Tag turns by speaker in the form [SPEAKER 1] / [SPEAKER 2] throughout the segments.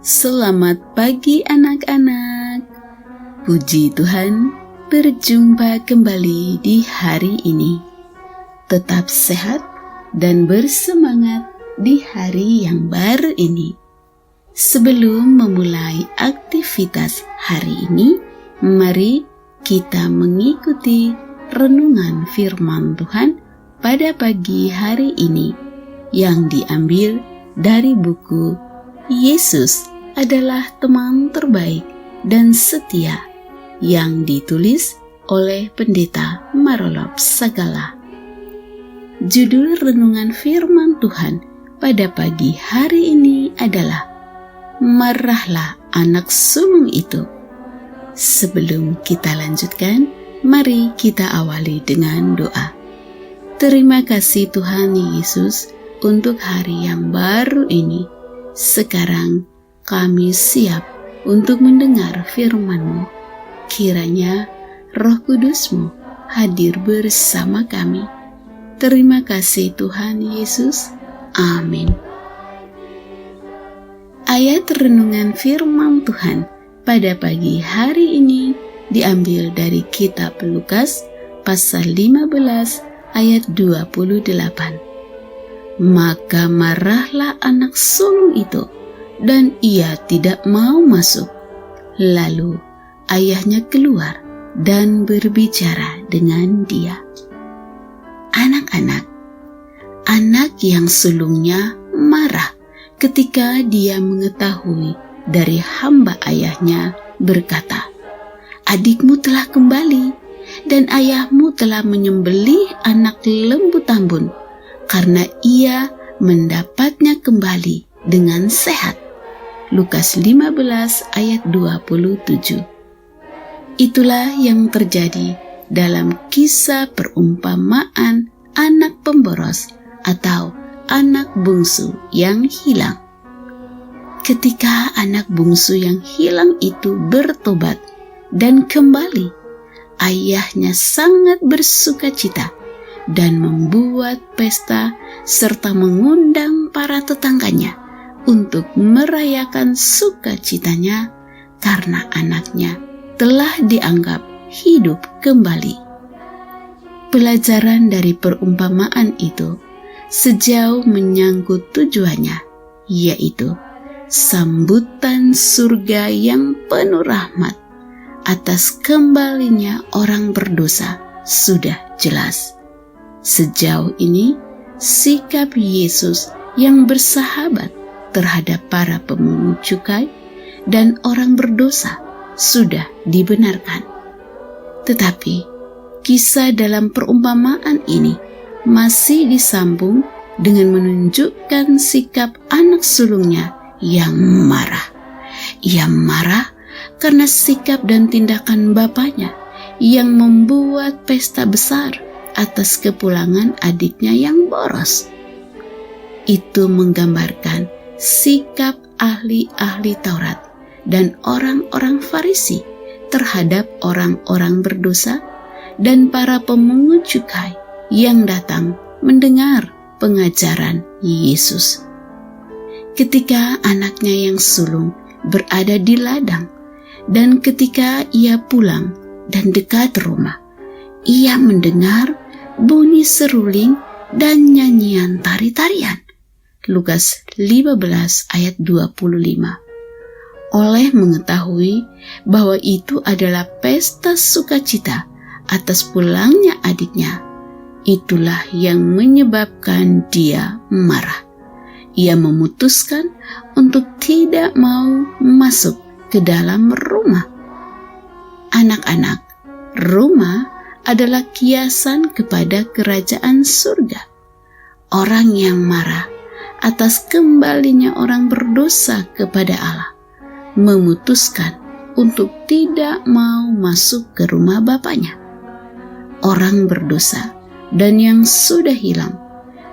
[SPEAKER 1] Selamat pagi anak-anak. Puji Tuhan, berjumpa kembali di hari ini. Tetap sehat dan bersemangat di hari yang baru ini. Sebelum memulai aktivitas hari ini, mari kita mengikuti renungan firman Tuhan pada pagi hari ini yang diambil dari buku Yesus adalah teman terbaik dan setia yang ditulis oleh Pendeta Marolop Sagala. Judul renungan firman Tuhan pada pagi hari ini adalah Marahlah anak sulung itu. Sebelum kita lanjutkan, mari kita awali dengan doa. Terima kasih Tuhan Yesus untuk hari yang baru ini. Sekarang kami siap untuk mendengar firman-Mu. Kiranya Roh Kudus-Mu hadir bersama kami. Terima kasih Tuhan Yesus. Amin. Ayat renungan firman Tuhan pada pagi hari ini diambil dari kitab Lukas pasal 15 ayat 28. Maka marahlah anak sulung itu, dan ia tidak mau masuk. Lalu ayahnya keluar dan berbicara dengan dia. Anak-anak, anak yang sulungnya marah ketika dia mengetahui dari hamba ayahnya berkata, "Adikmu telah kembali, dan ayahmu telah menyembelih anak lembu tambun, karena ia mendapatnya kembali dengan sehat." Lukas 15 ayat 27. Itulah yang terjadi dalam kisah perumpamaan anak pemboros atau anak bungsu yang hilang. Ketika anak bungsu yang hilang itu bertobat dan kembali, ayahnya sangat bersukacita dan membuat pesta serta mengundang para tetangganya untuk merayakan sukacitanya karena anaknya telah dianggap hidup kembali. Pelajaran dari perumpamaan itu sejauh menyangkut tujuannya, yaitu sambutan surga yang penuh rahmat atas kembalinya orang berdosa sudah jelas. Sejauh ini, sikap Yesus yang bersahabat terhadap para pemungut cukai dan orang berdosa sudah dibenarkan. Tetapi, kisah dalam perumpamaan ini masih disambung dengan menunjukkan sikap anak sulungnya yang marah. Ia marah karena sikap dan tindakan bapaknya yang membuat pesta besar atas kepulangan adiknya yang boros. Itu menggambarkan sikap ahli-ahli Taurat dan orang-orang Farisi terhadap orang-orang berdosa dan para pemungut cukai yang datang mendengar pengajaran Yesus. Ketika anaknya yang sulung berada di ladang dan ketika ia pulang dan dekat rumah, ia mendengar bunyi seruling dan nyanyian tari-tarian. Lukas 15 ayat 25. Oleh mengetahui bahwa itu adalah pesta sukacita atas pulangnya adiknya, itulah yang menyebabkan dia marah. Ia memutuskan untuk tidak mau masuk ke dalam rumah. Anak-anak, rumah adalah kiasan kepada kerajaan surga. Orang yang marah atas kembalinya orang berdosa kepada Allah memutuskan untuk tidak mau masuk ke rumah bapaknya. Orang berdosa dan yang sudah hilang,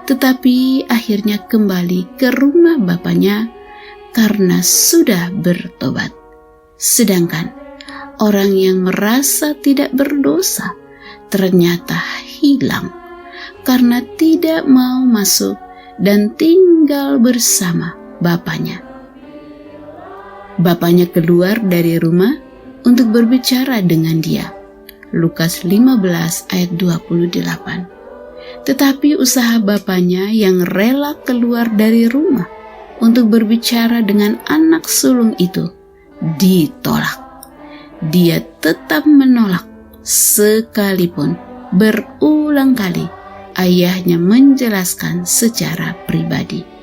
[SPEAKER 1] tetapi akhirnya kembali ke rumah bapaknya karena sudah bertobat. Sedangkan orang yang merasa tidak berdosa ternyata hilang karena tidak mau masuk dan tinggal bersama bapaknya. Bapaknya keluar dari rumah untuk berbicara dengan dia. Lukas 15 ayat 28. Tetapi usaha bapaknya yang rela keluar dari rumah untuk berbicara dengan anak sulung itu ditolak. Dia tetap menolak sekalipun berulang kali ayahnya menjelaskan secara pribadi.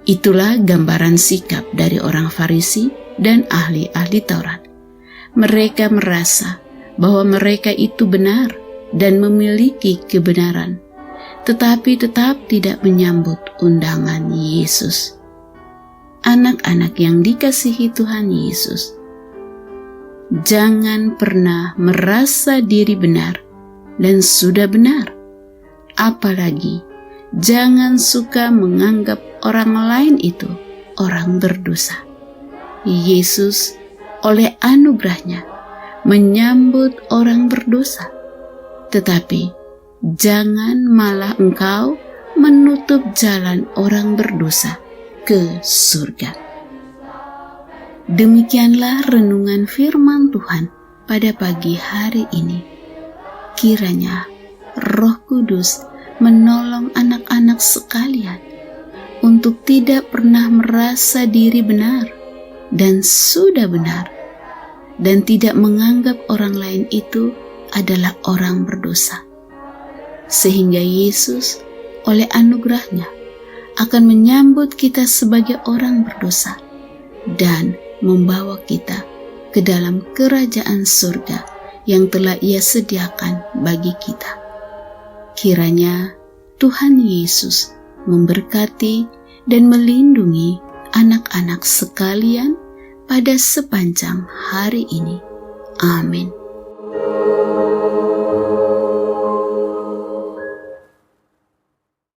[SPEAKER 1] Itulah gambaran sikap dari orang Farisi dan ahli-ahli Taurat. Mereka merasa bahwa mereka itu benar dan memiliki kebenaran, tetapi tetap tidak menyambut undangan Yesus. Anak-anak yang dikasihi Tuhan Yesus, jangan pernah merasa diri benar dan sudah benar. Apalagi jangan suka menganggap orang lain itu orang berdosa. Yesus oleh anugerahnya menyambut orang berdosa, tetapi jangan malah engkau menutup jalan orang berdosa ke surga. Demikianlah renungan firman Tuhan pada pagi hari ini. Kiranya Roh Kudus menolong anak-anak sekalian untuk tidak pernah merasa diri benar dan sudah benar, dan tidak menganggap orang lain itu adalah orang berdosa. Sehingga Yesus oleh anugerahnya akan menyambut kita sebagai orang berdosa dan membawa kita ke dalam kerajaan surga yang telah Ia sediakan bagi kita. Kiranya Tuhan Yesus memberkati dan melindungi anak-anak sekalian pada sepanjang hari ini. Amin.